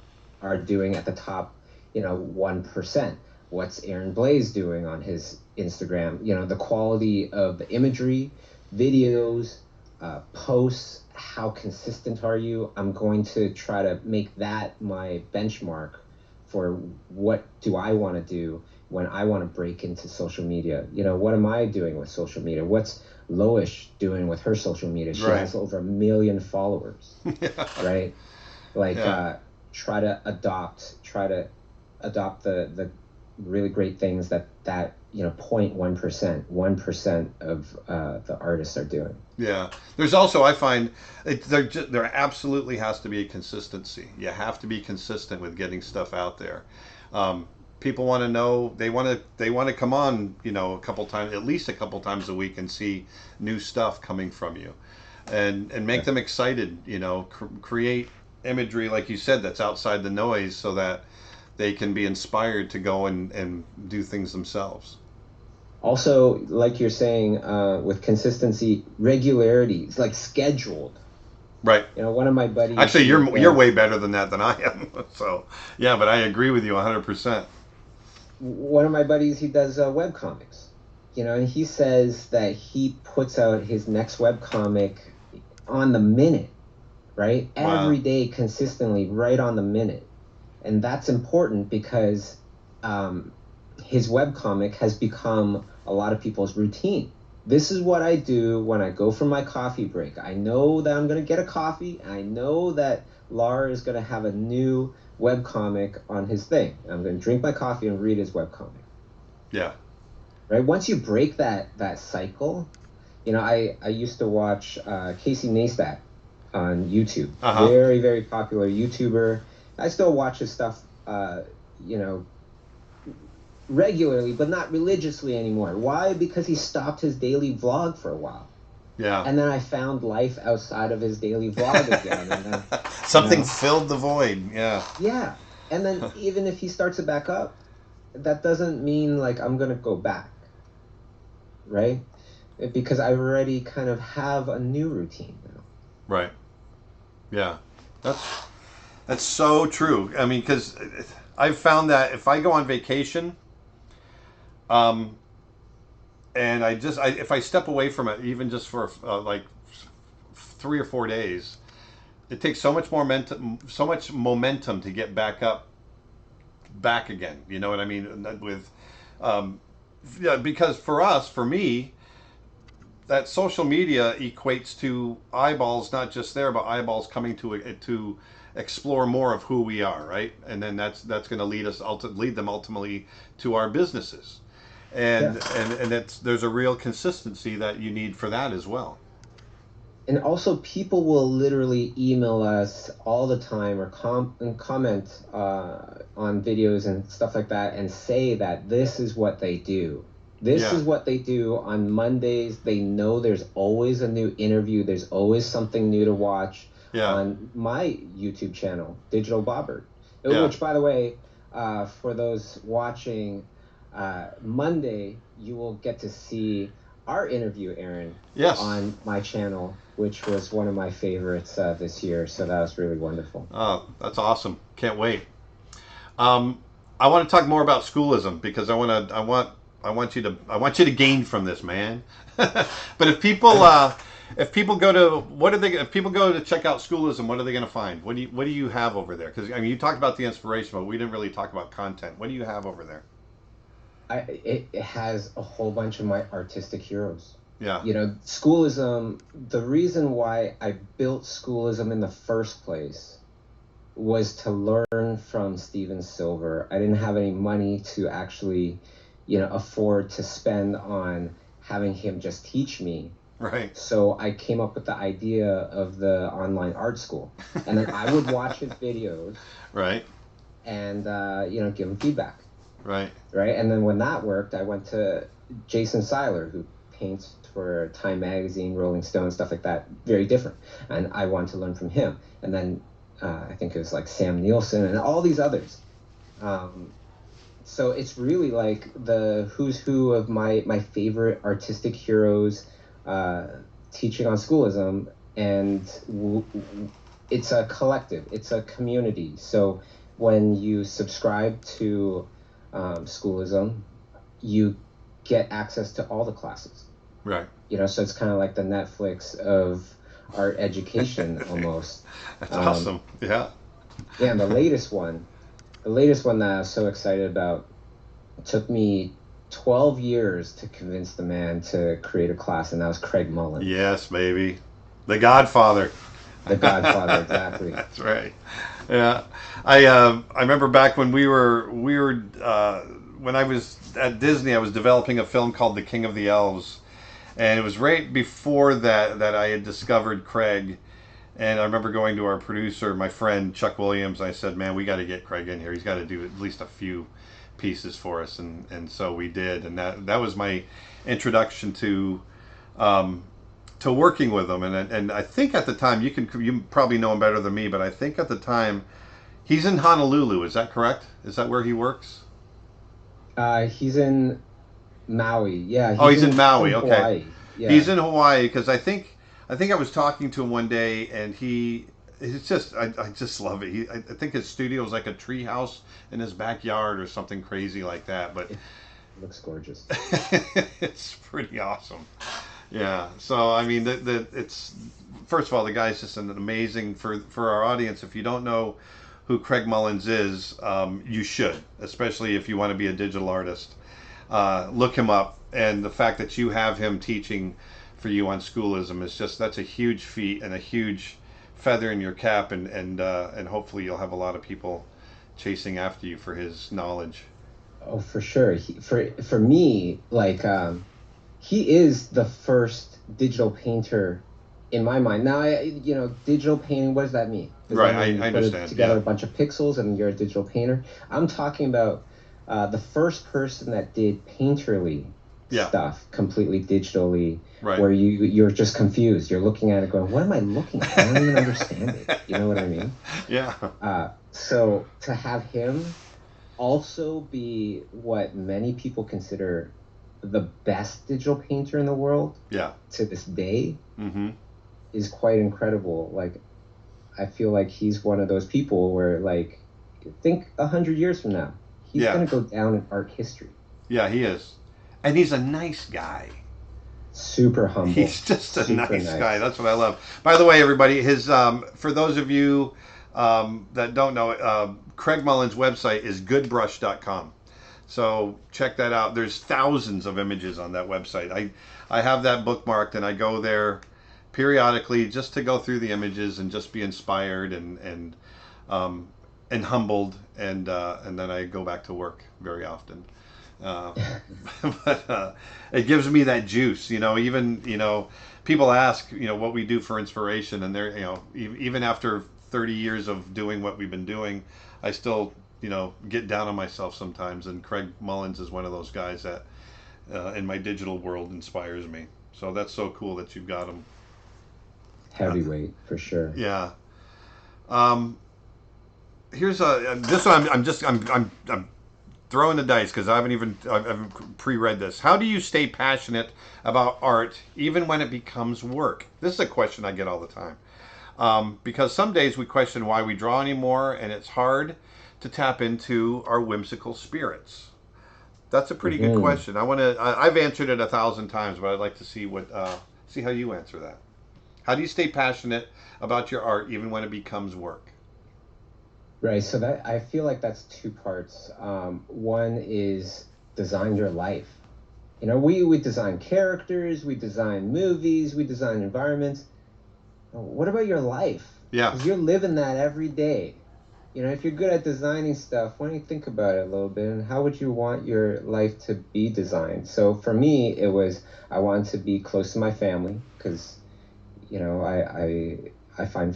S2: are doing at the top, 1%. What's Aaron Blaise doing on his Instagram? The quality of the imagery, videos, posts, how consistent are you? I'm going to try to make that my benchmark for what do I want to do when I want to break into social media. What am I doing with social media? What's Loish doing with her social media? She has over 1 million followers, right? Try to adopt the really great things that 1% of the artists are doing.
S1: Yeah. There's also, I find, there absolutely has to be a consistency. You have to be consistent with getting stuff out there. People want to know, they want to come on, a couple times, at least a couple times a week, and see new stuff coming from you, and make them excited. Create imagery, like you said, that's outside the noise, so that they can be inspired to go and do things themselves.
S2: Also, like you're saying, with consistency, regularity, it's like scheduled.
S1: Right.
S2: One of my buddies.
S1: Actually, you're way better than that than I am. So yeah, but I agree with you 100%.
S2: One of my buddies, he does webcomics, and he says that he puts out his next webcomic on the minute, right? Wow. Every day, consistently, right on the minute. And that's important because his webcomic has become a lot of people's routine. This is what I do when I go for my coffee break. I know that I'm going to get a coffee, and I know that Lar is going to have a new webcomic on his thing. I'm going to drink my coffee and read his webcomic.
S1: Yeah.
S2: Right? Once you break that cycle, I used to watch Casey Neistat on YouTube. Very, very popular YouTuber. I still watch his stuff, regularly, but not religiously anymore. Why? Because he stopped his daily vlog for a while.
S1: Yeah.
S2: And then I found life outside of his daily vlog again. And then,
S1: something filled the void. Yeah.
S2: Yeah. And then even if he starts it back up, that doesn't mean like I'm going to go back. Right? Because I already kind of have a new routine now.
S1: Right. Yeah. That's so true. I mean, because I've found that if I go on vacation, and if I step away from it, even just for like 3 or 4 days, it takes so much momentum to get back again. You know what I mean? With, because for me, that social media equates to eyeballs, not just there, but eyeballs coming to explore more of who we are, right? And then that's going to lead them ultimately to our businesses, and there's a real consistency that you need for that as well.
S2: And also, people will literally email us all the time or comment on videos and stuff like that, and say that this is what they do. This is what they do on Mondays. They know there's always a new interview. There's always something new to watch on my YouTube channel, Digital Bobbert. Which, by the way, for those watching, Monday, you will get to see our interview, Aaron, on my channel, which was one of my favorites this year. So that was really wonderful.
S1: Oh, that's awesome. Can't wait. I want to talk more about Schoolism, because I want you to gain from this, man. But if people go to check out Schoolism, what are they going to find? What do you have over there? Because you talked about the inspiration, but we didn't really talk about content. What do you have over there?
S2: It has a whole bunch of my artistic heroes.
S1: Yeah.
S2: Schoolism, the reason why I built Schoolism in the first place was to learn from Steven Silver. I didn't have any money to actually, afford to spend on having him just teach me.
S1: Right.
S2: So I came up with the idea of the online art school. And then I would watch his videos.
S1: Right.
S2: And, give him feedback.
S1: Right.
S2: Right. And then when that worked, I went to Jason Seiler, who paints for Time Magazine, Rolling Stone, stuff like that. Very different. And I wanted to learn from him. And then I think it was like Sam Nielsen and all these others. So it's really like the who's who of my favorite artistic heroes teaching on Schoolism. And it's a collective. It's a community. So when you subscribe to Schoolism, you get access to all the classes.
S1: Right.
S2: So it's kind of like the Netflix of art education almost.
S1: That's awesome. Yeah.
S2: Yeah, and the latest one that I was so excited about, took me 12 years to convince the man to create a class, and that was Craig Mullen.
S1: Yes, baby. The Godfather.
S2: The Godfather, exactly.
S1: That's right. Yeah. I remember back when we were when I was at Disney, I was developing a film called The King of the Elves. And it was right before that I had discovered Craig. And I remember going to our producer, my friend Chuck Williams. I said, man, we got to get Craig in here. He's got to do at least a few pieces for us. And so we did. And that was my introduction to working with him. And I think at the time, you probably know him better than me, but I think at the time, he's in Honolulu. Is that correct? Is that where he works?
S2: He's in Maui. Yeah.
S1: He's in Maui. Okay.
S2: Hawaii. Yeah.
S1: He's in Hawaii because I think I was talking to him one day, and it's just I just love it. I think his studio is like a tree house in his backyard or something crazy like that. But
S2: it looks gorgeous.
S1: It's pretty awesome. Yeah. So I mean, it's first of all, the guy's just an amazing for our audience. If you don't know who Craig Mullins is, you should, especially if you want to be a digital artist. Look him up, and the fact that you have him teaching for you on Schoolism is that's a huge feat and a huge feather in your cap, and hopefully you'll have a lot of people chasing after you for his knowledge.
S2: Oh, for sure. For me, like he is the first digital painter in my mind. Now, digital painting, what does that mean?
S1: Right,
S2: that mean
S1: I understand.
S2: Put together a bunch of pixels and you're a digital painter? I'm talking about the first person that did painterly stuff completely digitally,
S1: right,
S2: where you're just confused. You're looking at it going, what am I looking at? I don't even understand it. You know what I mean?
S1: Yeah.
S2: So to have him also be what many people consider the best digital painter in the world to this day is quite incredible. Like, I feel like he's one of those people where, like, think 100 years from now, he's going to go down in art history.
S1: Yeah, he is. And he's a nice guy.
S2: Super humble.
S1: He's just a nice guy. That's what I love. By the way, everybody, his for those of you that don't know, Craig Mullin's website is goodbrush.com. So check that out. There's thousands of images on that website. I have that bookmarked, and I go there periodically just to go through the images and just be inspired and humbled, and then I go back to work very often. But it gives me that juice, even people ask what we do for inspiration, and they're even after 30 years of doing what we've been doing, I still get down on myself sometimes, and Craig Mullins is one of those guys that in my digital world inspires me. So that's so cool that you've got him.
S2: Heavyweight for sure.
S1: Yeah. Here's this one. I'm throwing the dice because I haven't pre-read this. How do you stay passionate about art even when it becomes work? This is a question I get all the time. Because some days we question why we draw anymore, and it's hard to tap into our whimsical spirits. That's a pretty good question. I've answered it 1,000 times, but I'd like to see see how you answer that. How do you stay passionate about your art even when it becomes work?
S2: Right. So that I feel like that's two parts. One is design your life. You know, we design characters, we design movies, we design environments. What about your life?
S1: Yeah.
S2: Because you're living that every day. You know, if you're good at designing stuff, why don't you think about it a little bit, and how would you want your life to be designed? So for me, it was, I wanted to be close to my family, because, you know, I find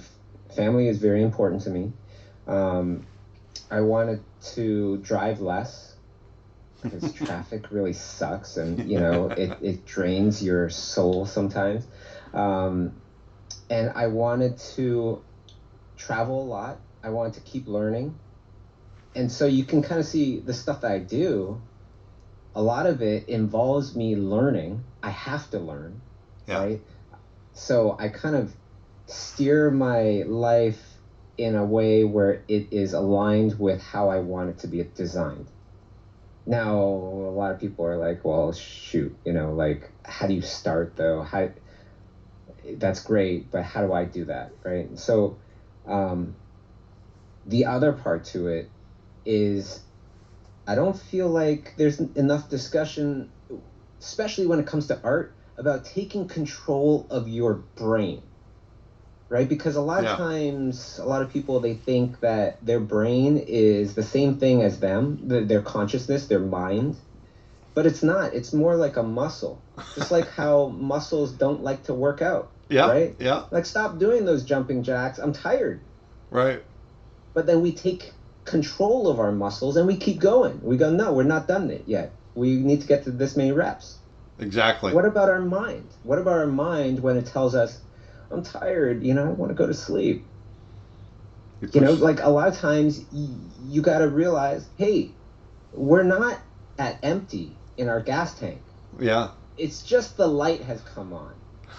S2: family is very important to me. I wanted to drive less, because traffic really sucks, and, you know, it drains your soul sometimes. And I wanted to travel a lot. I wanted to keep learning. And so you can kind of see the stuff that I do, a lot of it involves me learning. I have to learn, right? So I kind of steer my life in a way where it is aligned with how I want it to be designed. Now, a lot of people are like, well, shoot, you know, like, how do you start though? That's great, but how do I do that, right? So, the other part to it is, I don't feel like there's enough discussion, especially when it comes to art, about taking control of your brain, right? Because a lot of times, a lot of people, they think that their brain is the same thing as them, their consciousness, their mind, but it's not. It's more like a muscle, just like how muscles don't like to work out, right?
S1: Yeah.
S2: Like, stop doing those jumping jacks. I'm tired.
S1: Right.
S2: But then we take control of our muscles and we keep going. We go, no, we're not done it yet. We need to get to this many reps.
S1: Exactly.
S2: What about our mind? What about our mind when it tells us, I'm tired, you know, I want to go to sleep? You know, like, a lot of times you got to realize, hey, we're not at empty in our gas tank.
S1: Yeah.
S2: It's just the light has come on.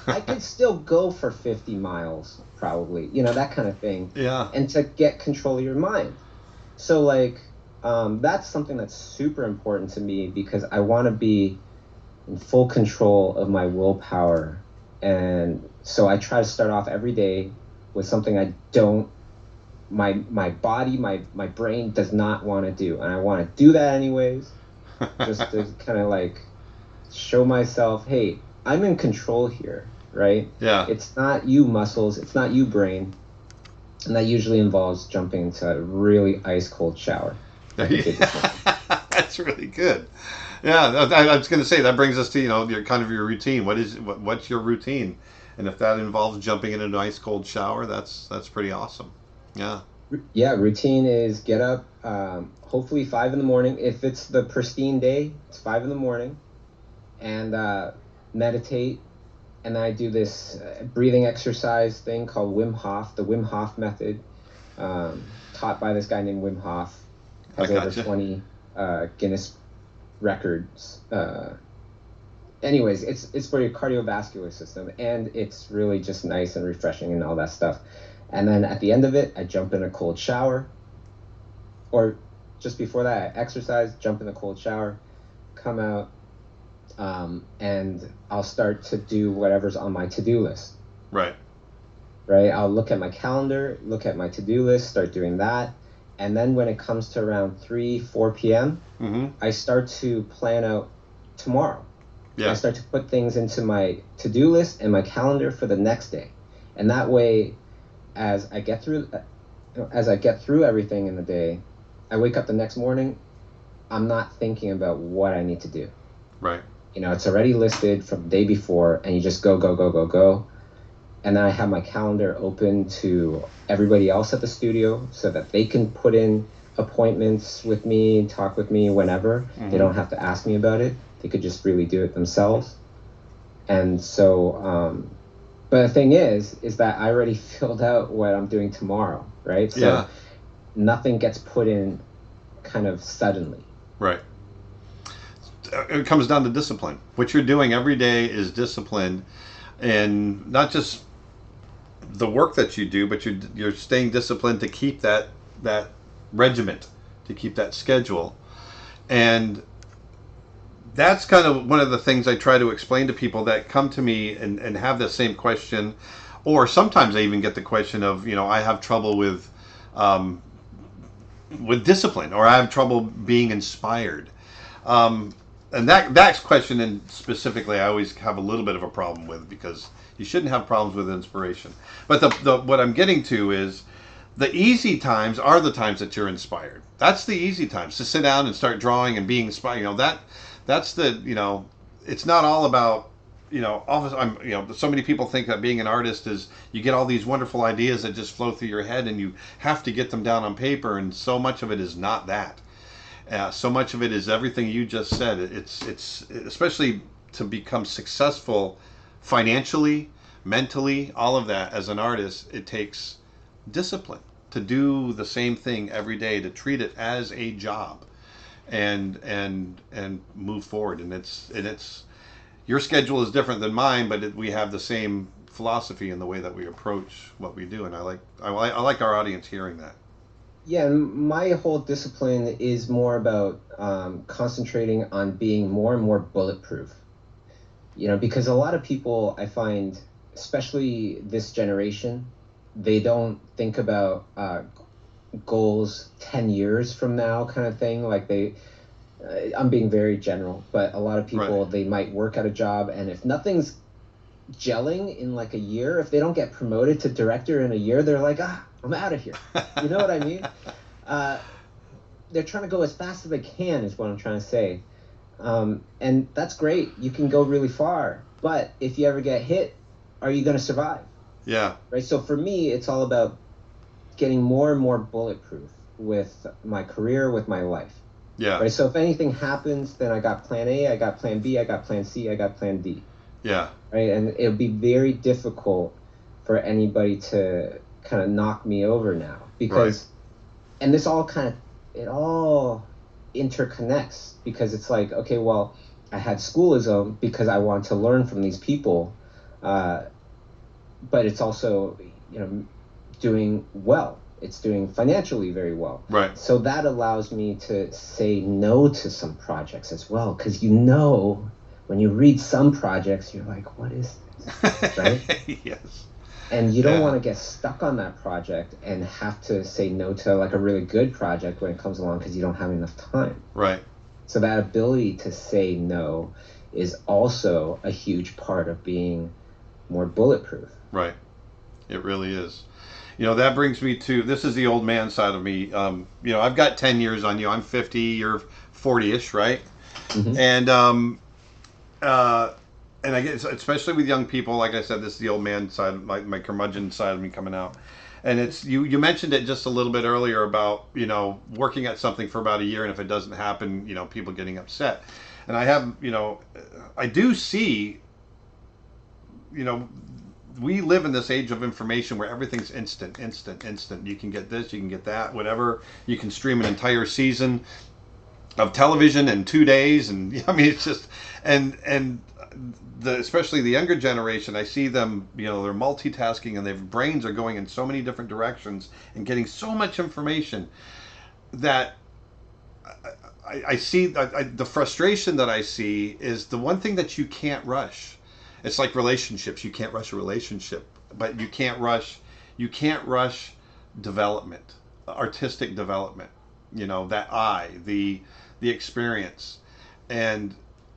S2: I could still go for 50 miles, probably, you know, that kind of thing.
S1: Yeah.
S2: And to get control of your mind. So, like, that's something that's super important to me, because I want to be in full control of my willpower. And so I try to start off every day with something my body, my brain does not want to do. And I want to do that anyways, just to kind of, like, show myself, hey, I'm in control here, right?
S1: Yeah.
S2: It's not you muscles, it's not you brain. And that usually involves jumping into a really ice cold shower.
S1: That's really good. Yeah, I was going to say, that brings us to, you know, your routine. What's your routine? And if that involves jumping in an ice cold shower, that's pretty awesome. Yeah.
S2: Yeah, routine is get up, hopefully 5 in the morning. If it's the pristine day, it's 5 in the morning, and meditate. And then I do this breathing exercise thing called Wim Hof, the Wim Hof method, taught by this guy named Wim Hof. Has over 20 Guinness records. Anyways, it's for your cardiovascular system, and it's really just nice and refreshing and all that stuff. And then at the end of it, I jump in a cold shower. Or just before that, I exercise, jump in a cold shower, come out, and I'll start to do whatever's on my to-do list.
S1: Right.
S2: I'll look at my calendar, look at my to-do list, start doing that. And then when it comes to around 4 p.m., I start to plan out tomorrow.
S1: Yeah.
S2: I start to put things into my to-do list and my calendar for the next day. And that way, as I get through everything in the day, I wake up the next morning, I'm not thinking about what I need to do.
S1: Right.
S2: You know, it's already listed from the day before, and you just go. And then I have my calendar open to everybody else at the studio so that they can put in appointments with me, talk with me whenever. They don't have to ask me about it. They could just really do it themselves. And so, but the thing is that I already filled out what I'm doing tomorrow, right? So nothing gets put in kind of suddenly.
S1: Right. It comes down to discipline. What you're doing every day is discipline, and not just the work that you do, but you're staying disciplined to keep that regiment, to keep that schedule. And that's kind of one of the things I try to explain to people that come to me and have the same question, or sometimes I even get the question of, you know, I have trouble with discipline, or I have trouble being inspired. And that question, and specifically, I always have a little bit of a problem with, because you shouldn't have problems with inspiration. But the what I'm getting to is the easy times are the times that you're inspired. That's the easy times, to sit down and start drawing and being inspired. That's the, it's not all about, all of, I'm, so many people think that being an artist is you get all these wonderful ideas that just flow through your head and you have to get them down on paper, and so much of it is not that. So much of it is everything you just said. It's especially to become successful financially, mentally, all of that as an artist. It takes discipline to do the same thing every day, to treat it as a job, and move forward. And it's your schedule is different than mine, but we have the same philosophy in the way that we approach what we do. And I like our audience hearing that.
S2: Yeah, my whole discipline is more about concentrating on being more and more bulletproof. Because a lot of people, I find, especially this generation, they don't think about goals 10 years from now, kind of thing. Like I'm being very general, but a lot of people,
S1: Right.
S2: they might work at a job, and if nothing's gelling in like a year, if they don't get promoted to director in a year, they're like, I'm out of here. You know what I mean? They're trying to go as fast as they can, is what I'm trying to say. And that's great. You can go really far. But if you ever get hit, are you going to survive?
S1: Yeah.
S2: Right? So for me, it's all about getting more and more bulletproof with my career, with my life.
S1: Yeah.
S2: Right? So if anything happens, then I got plan A, I got plan B, I got plan C, I got plan D.
S1: Yeah.
S2: Right? And it would be very difficult for anybody to kind of knock me over now, because and this all it all interconnects, because it's like, okay, well, I had schoolism because I want to learn from these people, but it's also doing well, it's doing financially very well,
S1: Right.
S2: so that allows me to say no to some projects as well, because when you read some projects, you're like, what is this? Right?
S1: Yes.
S2: And you don't want to get stuck on that project and have to say no to like a really good project when it comes along, because you don't have enough time.
S1: Right.
S2: So that ability to say no is also a huge part of being more bulletproof.
S1: Right. It really is. That brings me to, this is the old man side of me. I've got 10 years on you. I'm 50, you're 40-ish, right?
S2: Mm-hmm.
S1: And I guess, especially with young people, like I said, this is the old man side, my curmudgeon side of me coming out. And it's, you mentioned it just a little bit earlier about, working at something for about a year, and if it doesn't happen, people getting upset. And I have, I do see, we live in this age of information where everything's instant. You can get this, you can get that, whatever. You can stream an entire season of television in 2 days, and it's just, and especially the younger generation, I see them, they're multitasking, and their brains are going in so many different directions and getting so much information that I see the frustration that I see is the one thing that you can't rush. It's like relationships. You can't rush a relationship, but you can't rush development, artistic development. The experience. And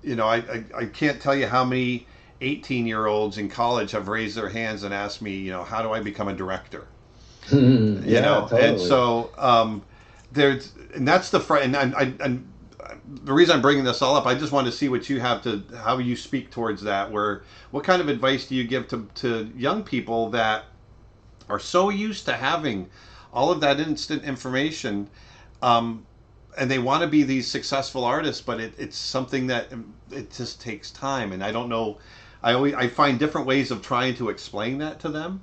S1: I can't tell you how many 18-year-olds in college have raised their hands and asked me, how do I become a director?
S2: Totally.
S1: And so that's and the reason I'm bringing this all up, I just want to see what you have how you speak towards that. What kind of advice do you give to young people that are so used to having all of that instant information, and they want to be these successful artists, but it's something that it just takes time, and I don't know. I find different ways of trying to explain that to them.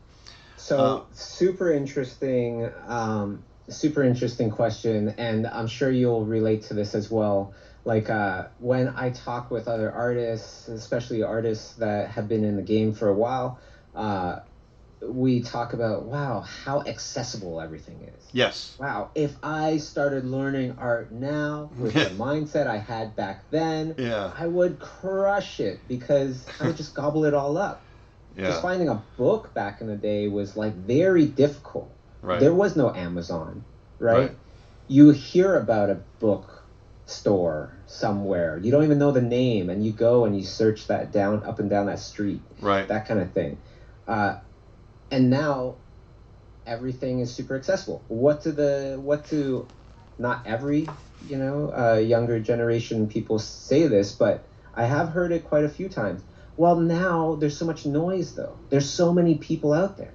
S2: So super interesting question, and I'm sure you'll relate to this as well. Like when I talk with other artists, especially artists that have been in the game for a while, we talk about, wow, how accessible everything is.
S1: Yes.
S2: Wow, if I started learning art now with the mindset I had back then, I would crush it, because I would just gobble it all up.
S1: Yeah.
S2: Just finding a book back in the day was like very difficult.
S1: Right.
S2: There was no Amazon, right? You hear about a book store somewhere. You don't even know the name, and you go and you search that down, up and down that street,
S1: Right.
S2: that kind of thing. And now everything is super accessible. What do not every, younger generation people say this, but I have heard it quite a few times. Well, now there's so much noise, though. There's so many people out there.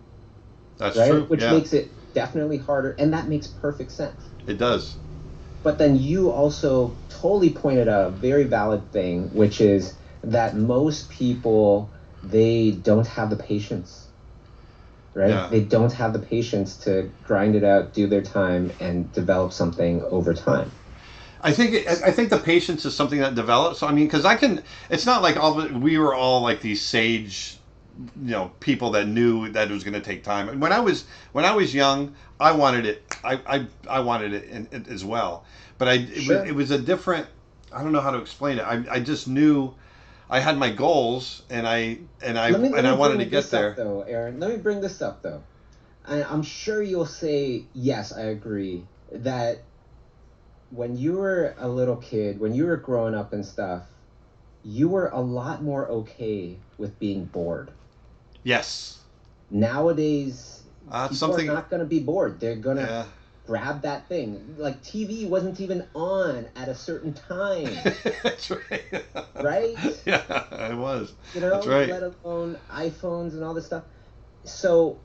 S1: That's
S2: right?
S1: true.
S2: Which makes it definitely harder, and that makes perfect sense.
S1: It does.
S2: But then you also totally pointed out a very valid thing, which is that most people, they don't have the patience, right?
S1: Yeah.
S2: They don't have the patience to grind it out, do their time, and develop something over time.
S1: I think the patience is something that develops. I mean, because it's not like we were all like these sage, people that knew that it was going to take time. And when I was young, I wanted it. I wanted it as well. But it was a different. I don't know how to explain it. I just knew I had my goals, and I wanted to get there.
S2: Though, Aaron, let me bring this up though. I'm sure you'll say yes. I agree that when you were a little kid, when you were growing up and stuff, you were a lot more okay with being bored.
S1: Yes.
S2: Nowadays, people are not going to be bored. They're going to grab that thing. Like, TV wasn't even on at a certain time.
S1: That's right.
S2: Right?
S1: Yeah, it was.
S2: That's right. Let alone iPhones and all this stuff. So,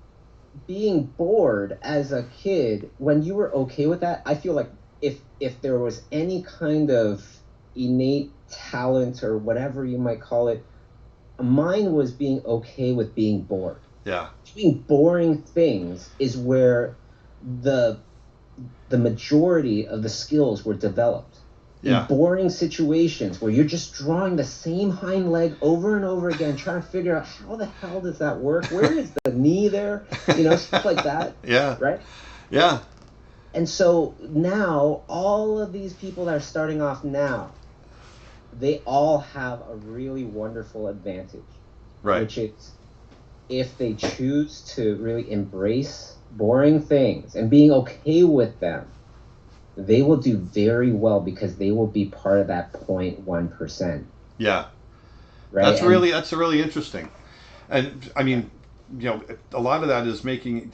S2: being bored as a kid, when you were okay with that, I feel like if there was any kind of innate talent or whatever you might call it, mine was being okay with being bored.
S1: Yeah.
S2: Doing boring things is where the majority of the skills were developed.
S1: Yeah.
S2: In boring situations where you're just drawing the same hind leg over and over again, trying to figure out how the hell does that work? Where is the knee there? Stuff like that.
S1: Yeah.
S2: Right?
S1: Yeah.
S2: And so now, all of these people that are starting off now, they all have a really wonderful advantage.
S1: Right.
S2: Which is, if they choose to really embrace boring things and being okay with them, they will do very well because they will be part of that 0.1%.
S1: Yeah.
S2: Right.
S1: That's really interesting. And I mean, a lot of that is making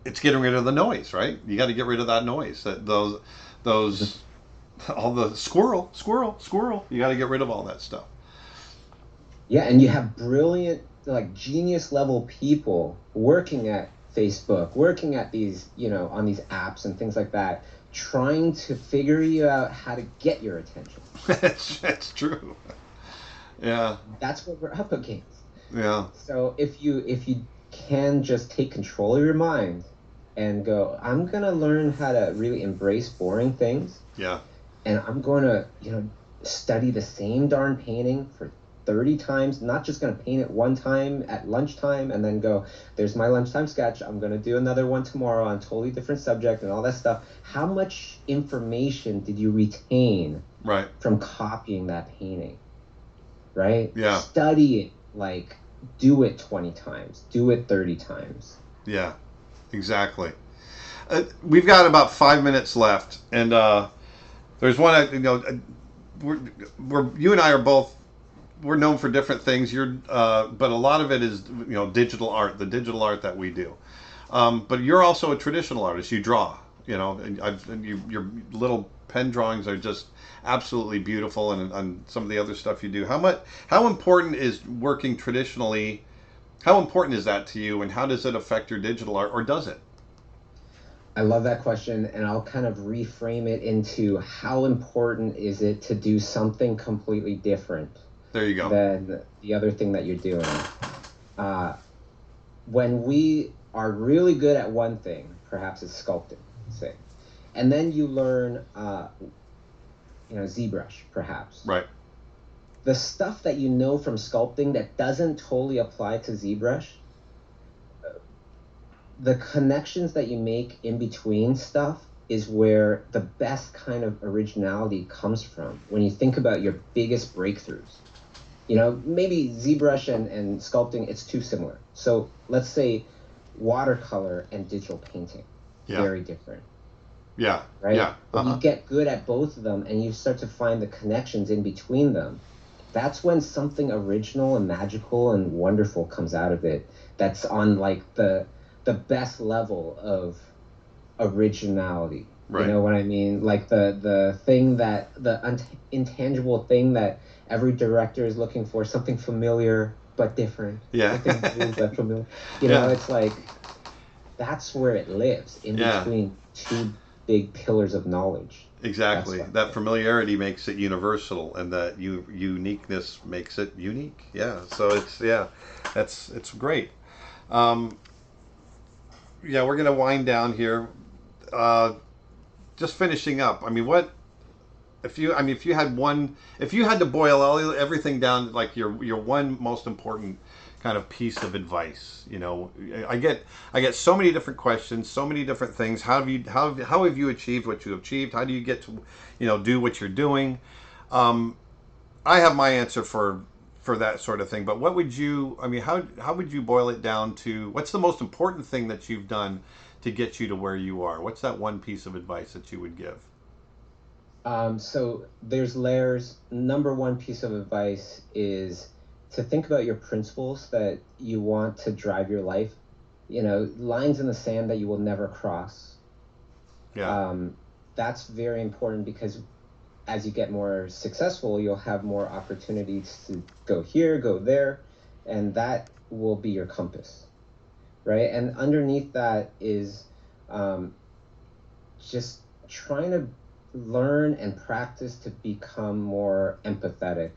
S1: it's getting rid of the noise, right? You got to get rid of that noise. Those all the squirrel. You got to get rid of all that stuff.
S2: Yeah, and you have brilliant, like genius level people working at Facebook, working at these, on these apps and things like that, trying to figure you out how to get your attention.
S1: That's true. Yeah.
S2: That's what we're up against.
S1: Yeah.
S2: So if you can just take control of your mind and go, I'm going to learn how to really embrace boring things.
S1: Yeah.
S2: And I'm going to, study the same darn painting for 30 times, not just going to paint it one time at lunchtime and then go, there's my lunchtime sketch. I'm going to do another one tomorrow on a totally different subject and all that stuff. How much information did you retain from copying that painting? Right?
S1: Yeah.
S2: Study it, like do it 20 times, do it 30 times.
S1: Yeah, exactly. We've got about 5 minutes left, and there's one. You and I are both. We're known for different things. But a lot of it is digital art, the digital art that we do. But you're also a traditional artist. You draw. Your little pen drawings are just absolutely beautiful, and some of the other stuff you do. How important is working traditionally? How important is that to you, and how does it affect your digital art, or does it?
S2: I love that question, and I'll kind of reframe it into how important is it to do something completely different.
S1: There you go.
S2: Than the other thing that you're doing. When we are really good at one thing, perhaps it's sculpting, say, and then you learn, ZBrush, perhaps.
S1: Right.
S2: The stuff that you know from sculpting that doesn't totally apply to ZBrush, the connections that you make in between stuff is where the best kind of originality comes from. When you think about your biggest breakthroughs, maybe ZBrush and sculpting, it's too similar. So let's say watercolor and digital painting, very different.
S1: Yeah.
S2: right?
S1: Yeah.
S2: When you
S1: Uh-huh.
S2: get good at both of them and you start to find the connections in between them, that's when something original and magical and wonderful comes out of it. That's on like the best level of originality. You
S1: Right.
S2: know what I mean? Like the thing that intangible thing that every director is looking for, something familiar but different,
S1: Yeah.
S2: something new but familiar. You know,
S1: Yeah.
S2: it's like that's where it lives in
S1: Yeah.
S2: between two big pillars of knowledge. That's
S1: Exactly.
S2: what I
S1: That
S2: think.
S1: familiarity makes it universal, and that uniqueness makes it unique. Yeah. So it's yeah, it's great. Um, yeah, we're gonna wind down here. Uh, just finishing up. I mean, what if you? I mean, if you had one, if you had to boil everything down, to like your one most important kind of piece of advice. You know, I get so many different questions, so many different things. How have you achieved what you have achieved? How do you get to, do what you're doing? Um, I have my answer for that sort of thing. But what would you? I mean, how would you boil it down to? What's the most important thing that you've done to get you to where you are? What's that one piece of advice that you would give?
S2: So there's layers. Number one piece of advice is to think about your principles that you want to drive your life. You know, lines in the sand that you will never cross.
S1: Yeah,
S2: Um, that's very important because as you get more successful, you'll have more opportunities to go here, go there, and that will be your compass, right? And underneath that is um, just trying to learn and practice to become more empathetic,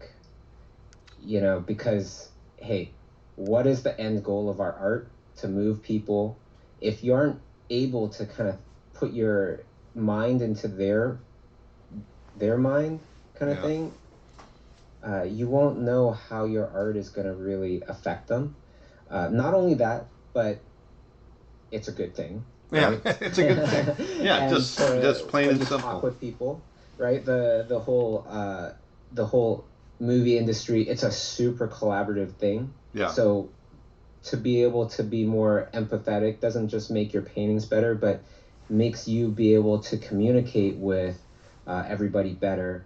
S2: because, hey, what is the end goal of our art? To move people. If you aren't able to kind of put your mind into their mind kind of
S1: yeah,
S2: thing, you won't know how your art is going to really affect them. Not only that, but it's a good thing,
S1: yeah.
S2: right?
S1: It's a good thing. Yeah,
S2: And
S1: just
S2: to
S1: plain
S2: when
S1: and
S2: you talk
S1: simple.
S2: with people, right? The whole movie industry, it's a super collaborative thing.
S1: Yeah,
S2: So to be able to be more empathetic doesn't just make your paintings better, but makes you be able to communicate with everybody better,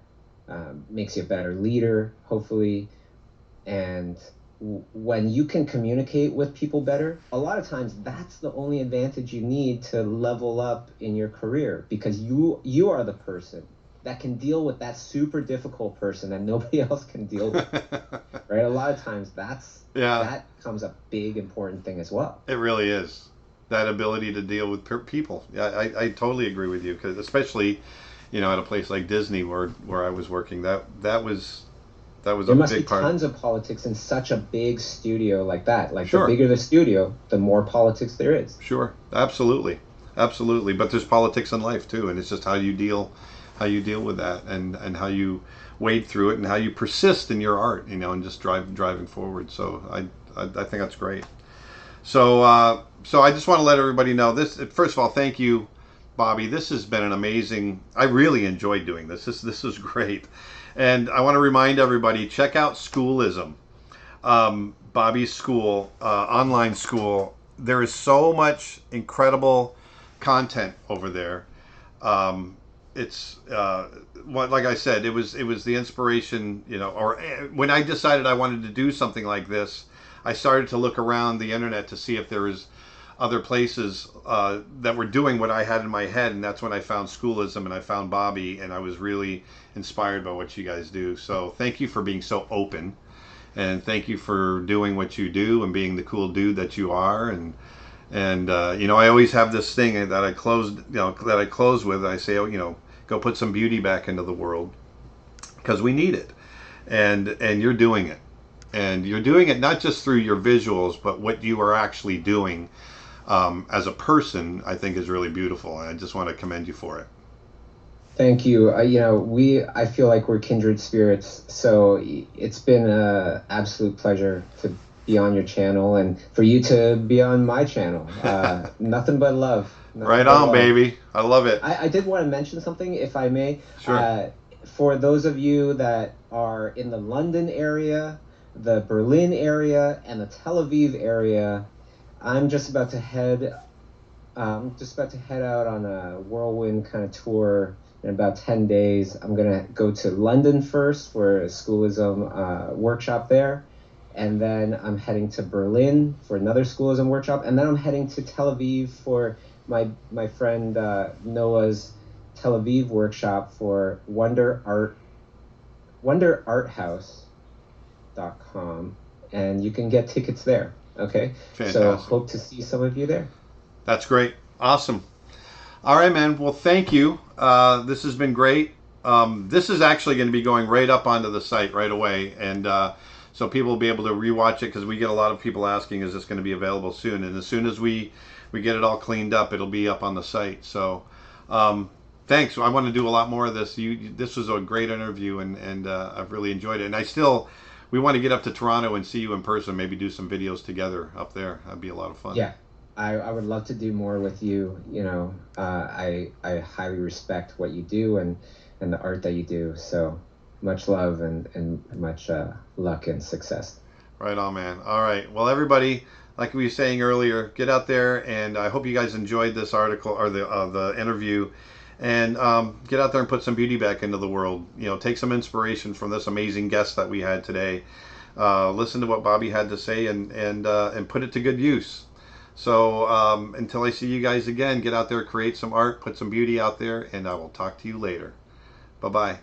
S2: makes you a better leader, hopefully. And when you can communicate with people better, a lot of times that's the only advantage you need to level up in your career because you are the person that can deal with that super difficult person that nobody else can deal with, right? A lot of times
S1: yeah.
S2: that becomes a big important thing as well.
S1: It really is that ability to deal with people. Yeah, I totally agree with you because especially, at a place like Disney where I was working, that was a
S2: There must be
S1: big part.
S2: tons of politics in such a big studio like that. Like the
S1: Sure,
S2: bigger the studio, the more politics there is.
S1: sure, absolutely, absolutely. But there's politics in life too, and it's just how you deal with that, and how you wade through it, and how you persist in your art, and just driving forward. So I think that's great. So I just want to let everybody know this. First of all, thank you, Bobby. This has been an amazing. I really enjoyed doing this. This is great, and I want to remind everybody: check out Schoolism, Bobby's school, online school. There is so much incredible content over there. It's like I said, it was the inspiration, or when I decided I wanted to do something like this, I started to look around the internet to see if there was other places that were doing what I had in my head, and that's when I found Schoolism and I found Bobby, and I was really inspired by what you guys do. So thank you for being so open, and thank you for doing what you do and being the cool dude that you are, and I always have this thing that I close with. I say, go put some beauty back into the world because we need it, and you're doing it, and you're doing it not just through your visuals, but what you are actually doing as a person. I think is really beautiful, and I just want to commend you for it.
S2: Thank you. I feel like we're kindred spirits. So it's been a absolute pleasure to be on your channel and for you to be on my channel. Nothing but love. Nothing
S1: Right
S2: but
S1: on,
S2: love.
S1: baby. I love it.
S2: I did want to mention something, if I may.
S1: Sure.
S2: For those of you that are in the London area, the Berlin area, and the Tel Aviv area, I'm just about to head Just about to head out on a whirlwind kind of tour in about 10 days. I'm going to go to London first for a Schoolism workshop there. And then I'm heading to Berlin for another Schoolism workshop. And then I'm heading to Tel Aviv for my friend Noah's Tel Aviv workshop for wonderarthouse.com. And you can get tickets there. Okay.
S1: Fantastic.
S2: So hope to see some of you there.
S1: That's great. Awesome. All right, man. Well, thank you. This has been great. This is actually going to be going right up onto the site right away. And so people will be able to rewatch it, because we get a lot of people asking, is this going to be available soon? And as soon as we get it all cleaned up, it'll be up on the site. So thanks. I want to do a lot more of this. This was a great interview, and I've really enjoyed it. And we want to get up to Toronto and see you in person, maybe do some videos together up there. That'd be a lot of fun.
S2: Yeah. I would love to do more with you. You know, I highly respect what you do and the art that you do. So much love and much luck and success.
S1: Right on, man. All right. Well, everybody, like we were saying earlier, get out there, and I hope you guys enjoyed this article or the interview, and get out there and put some beauty back into the world. You know, take some inspiration from this amazing guest that we had today. Listen to what Bobby had to say, and put it to good use. So until I see you guys again, get out there, create some art, put some beauty out there, and I will talk to you later. Bye-bye.